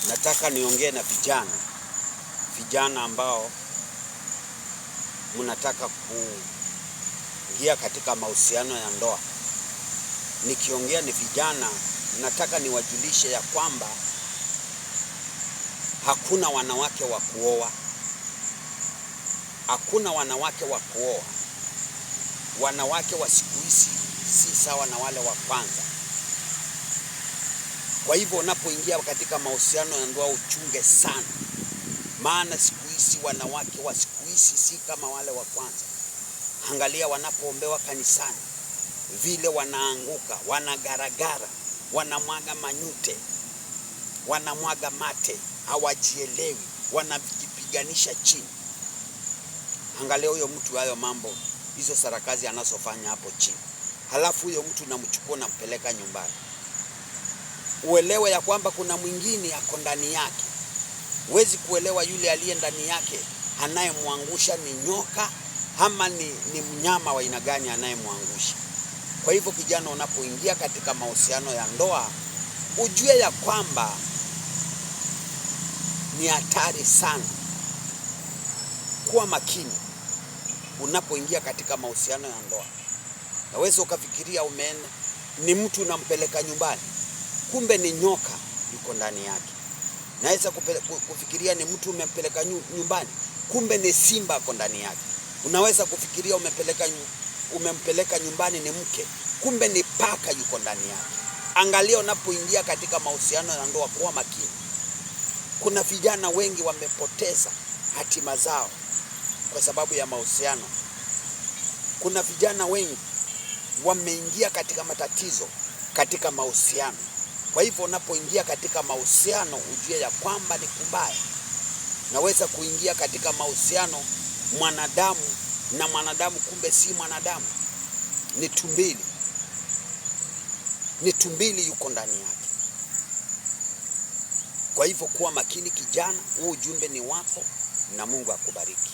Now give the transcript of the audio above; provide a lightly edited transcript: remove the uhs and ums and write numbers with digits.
Nataka niongee na vijana ambao mnataka kuingia katika mahusiano ya ndoa. Nikiongea ni vijana, nataka niwajulishe ya kwamba hakuna wanawake wa kuoa. Hakuna wanawake wa kuoa. Wanawake wa siku hizi si sawa na wale wa kwanza. Kwa hivyo unapoingia katika mahusiano ya ndoa uchunge sana. Maana siku hizi wanawake wa siku hizi si kama wale wa kwanza. Angalia wanapoombewa kanisani, vile wanaanguka, wanagaragara, wanamwaga manyute, wanamwaga mate, hawajielewi, wanajipiganisha chini. Angalia huyo mtu hayo mambo, hizo sarakazi anazofanya hapo chini. Halafu huyo mtu unamchukua na mpeleka nyumbani. Uelewe ya kwamba kuna mwingine ako ndani yake. Huwezi kuelewa yule aliye ndani yake anayemwangusha ni nyoka ama ni mnyama wa aina gani anayemwangusha. Kwa hivyo kijana, unapoingia katika mahusiano ya ndoa ujue ya kwamba ni hatari sana. Kuwa makini unapoingia katika mahusiano ya ndoa. Naweza ukafikiria umeenda ni mtu unampeleka nyumbani, kumbe ni nyoka yuko ndani yake. Naweza kufikiria ni mtu umempeleka nyumbani, kumbe ni simba yuko ndani yake. Unaweza kufikiria umempeleka nyumbani ni mke, kumbe ni paka yuko ndani yake. Angalia unapoingia katika mahusiano ya ndoa, kuwa makini. Kuna vijana wengi wamepoteza hatima zao kwa sababu ya mahusiano. Kuna vijana wengi wameingia katika matatizo katika mahusiano. Kwa hivyo unapoingia katika mahusiano ujue ya kwamba ni kubaya. Naweza kuingia katika mahusiano mwanadamu na mwanadamu, kumbe si mwanadamu, ni tumbili. Ni tumbili yuko ndani yake. Kwa hivyo kuwa makini kijana, huu ujumbe ni wako na Mungu akubariki.